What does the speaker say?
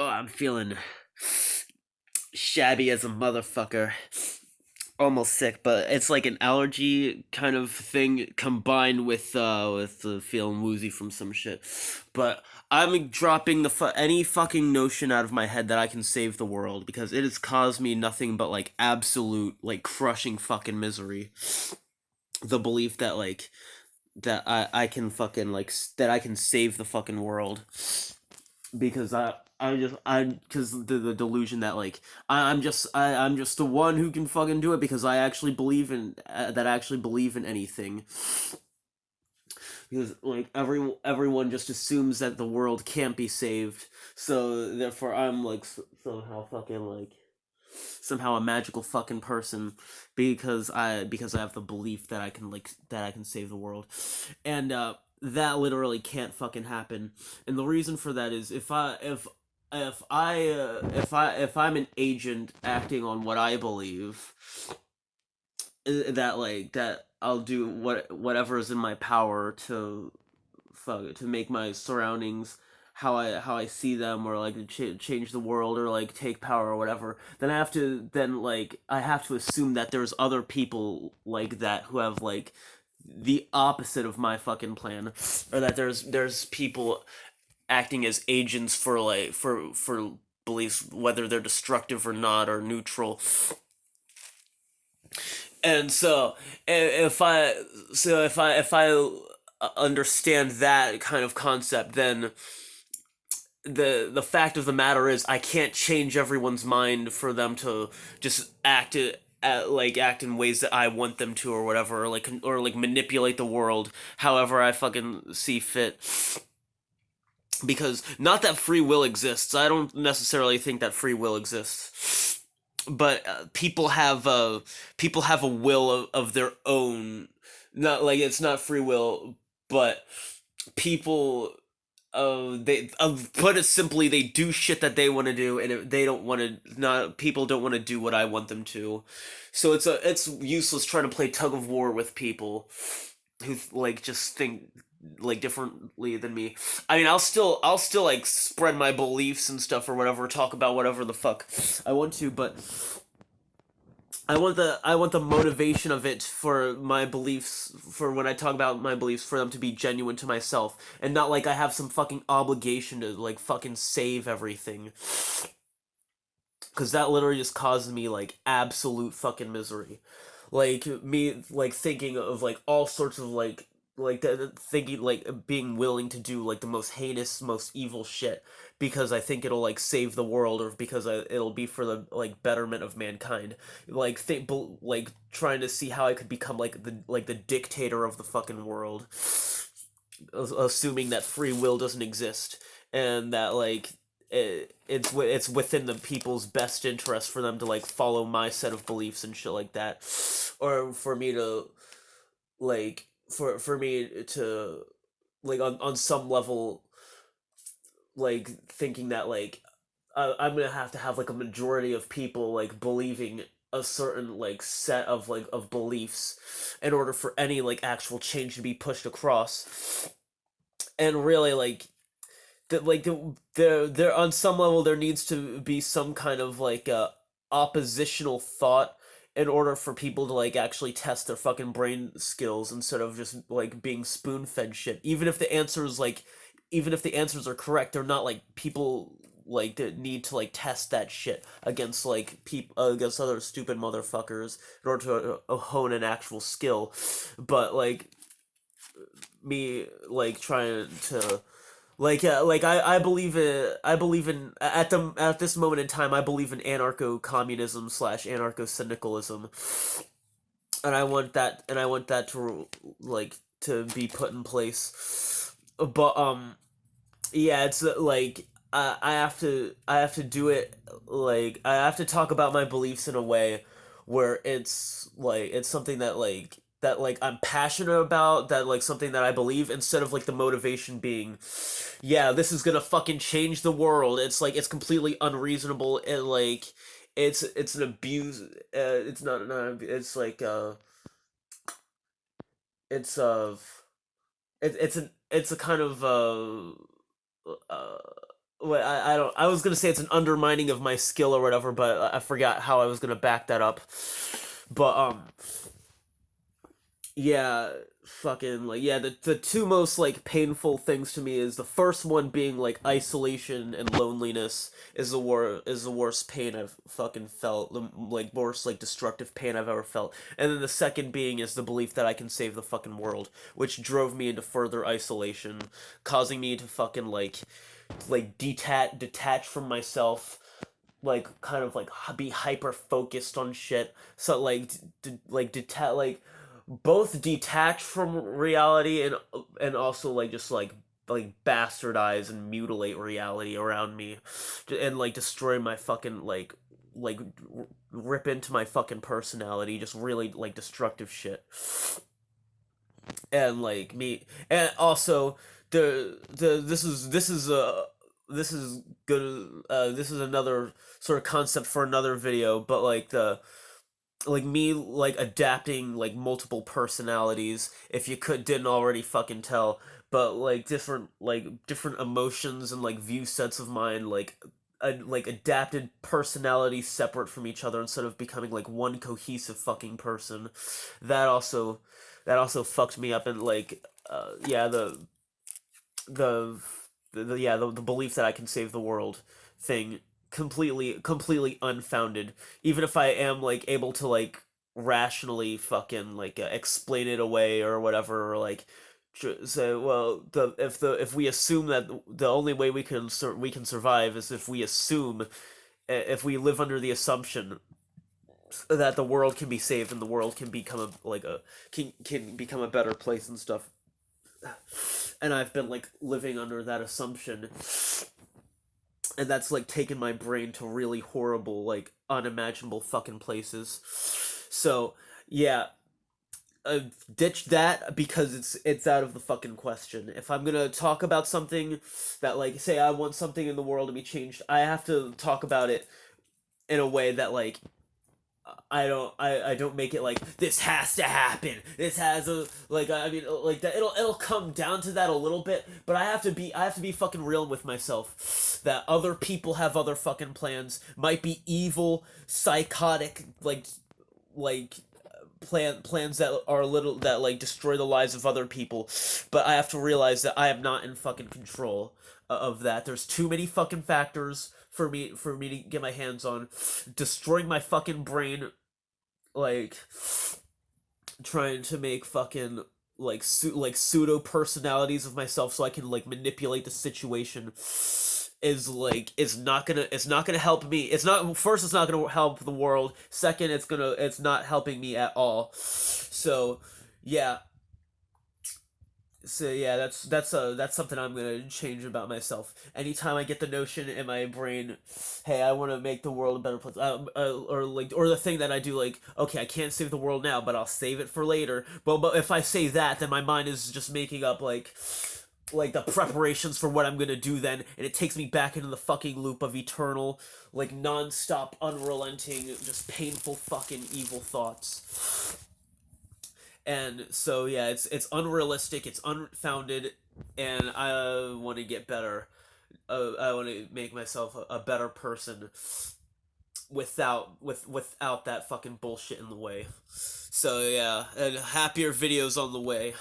I'm feeling shabby as a motherfucker. Almost sick, but it's like an allergy kind of thing combined with feeling woozy from some shit. But I'm dropping any fucking notion out of my head that I can save the world because it has caused me nothing but like absolute like crushing fucking misery. The belief that that I can fucking that I can save the fucking world because I because the delusion that I'm just the one who can fucking do it because I actually believe in that I actually believe in anything because like everyone just assumes that the world can't be saved, so therefore I'm like somehow fucking like somehow a magical fucking person because I have the belief that I can save the world. And that literally can't fucking happen. And the reason for that is if I'm an agent acting on what I believe, that I'll do whatever is in my power to make my surroundings how I see them, or like change the world, or like take power or whatever. Then I have to assume that there's other people like that who have like the opposite of my fucking plan, or that there's people acting as agents for for beliefs, whether they're destructive or not, or neutral. And so if I understand that kind of concept, then the fact of the matter is I can't change everyone's mind for them to just act in ways that I want them to, or whatever, or like manipulate the world however I fucking see fit. Because not that free will exists. I don't necessarily think that free will exists. But people have a will of their own. Not like it's not free will, but people they put it simply, they do shit that they want to do, and if they don't want to, not people don't want to do what I want them to. So it's useless trying to play tug of war with people who like just think like differently than me. I mean, I'll still like spread my beliefs and stuff or whatever, talk about whatever the fuck I want to, but I want the motivation of it for my beliefs, for when I talk about my beliefs, for them to be genuine to myself, and not like I have some fucking obligation to like fucking save everything. Cause that literally just causes me like absolute fucking misery. Like me like thinking of like all sorts of thinking like being willing to do like the most heinous, most evil shit because I think it'll like save the world, or because it'll be for the like betterment of mankind. Like trying to see how I could become like the dictator of the fucking world, assuming that free will doesn't exist, and that it's within the people's best interest for them to like follow my set of beliefs and shit like that, or for me to for me to like on some level like thinking that I'm gonna have to have like a majority of people like believing a certain like set of of beliefs in order for any like actual change to be pushed across. And really that there on some level there needs to be some kind of oppositional thought in order for people to like actually test their fucking brain skills, instead of just like being spoon fed shit. Even if the answers are correct, they're not like people like that need to like test that shit against against other stupid motherfuckers in order to hone an actual skill. But me like trying to I believe in at this moment in time I believe in anarcho communism slash anarcho syndicalism, and I want that to to be put in place. But yeah, it's I have to do it, like I have to talk about my beliefs in a way where it's something that I'm passionate about, that like something that I believe, instead of like the motivation being, yeah, this is gonna fucking change the world. It's like it's completely unreasonable, and it's an abuse. It's not it's it's it's a kind of Well, I don't. I was gonna say it's an undermining of my skill or whatever, but I forgot how I was gonna back that up. But yeah, fucking like yeah. The two most like painful things to me is the first one being like isolation and loneliness is the worst pain I've fucking felt. The like worst like destructive pain I've ever felt. And then the second being is the belief that I can save the fucking world, which drove me into further isolation, causing me to fucking like detach from myself, like kind of like be hyper focused on shit, so like like detach, like both detach from reality and also like just like bastardize and mutilate reality around me, and like destroy my fucking like rip into my fucking personality, just really like destructive shit. And like me, and also the this is good. This is another sort of concept for another video, but like the like me like adapting like multiple personalities, if you could didn't already fucking tell, but like different emotions and like view sets of mine, like adapted personalities separate from each other instead of becoming like one cohesive fucking person. That also that also fucked me up. And like yeah, the the belief that I can save the world thing, completely unfounded. Even if I am like able to like rationally fucking like explain it away or whatever, or like say, well, if we assume that the only way we can survive is if we assume, if we live under the assumption that the world can be saved and the world can become can become a better place and stuff. And I've been like living under that assumption, and that's like taken my brain to really horrible, like unimaginable fucking places. So yeah, ditch that because it's out of the fucking question. If I'm gonna talk about something that, like, say I want something in the world to be changed, I have to talk about it in a way that like I don't make it like this has to happen. This has a like I mean like that it'll come down to that a little bit, but I have to be fucking real with myself that other people have other fucking plans, might be evil, psychotic, like plans that are little that like destroy the lives of other people, but I have to realize that I am not in fucking control of that. There's too many fucking factors for me to get my hands on. Destroying my fucking brain, like trying to make fucking like pseudo personalities of myself so I can like manipulate the situation, is not gonna help me. It's not, first, it's not gonna help the world. Second, it's not helping me at all. So yeah, so yeah, that's something I'm gonna change about myself. Anytime I get the notion in my brain, hey, I want to make the world a better place, or the thing that I do, like, okay, I can't save the world now, but I'll save it for later. But if I say that, then my mind is just making up like the preparations for what I'm gonna do then, and it takes me back into the fucking loop of eternal, like non-stop, unrelenting, just painful fucking evil thoughts. And so yeah, it's unrealistic, it's unfounded, and I want to get better. I want to make myself a better person without that fucking bullshit in the way. So yeah, and happier videos on the way.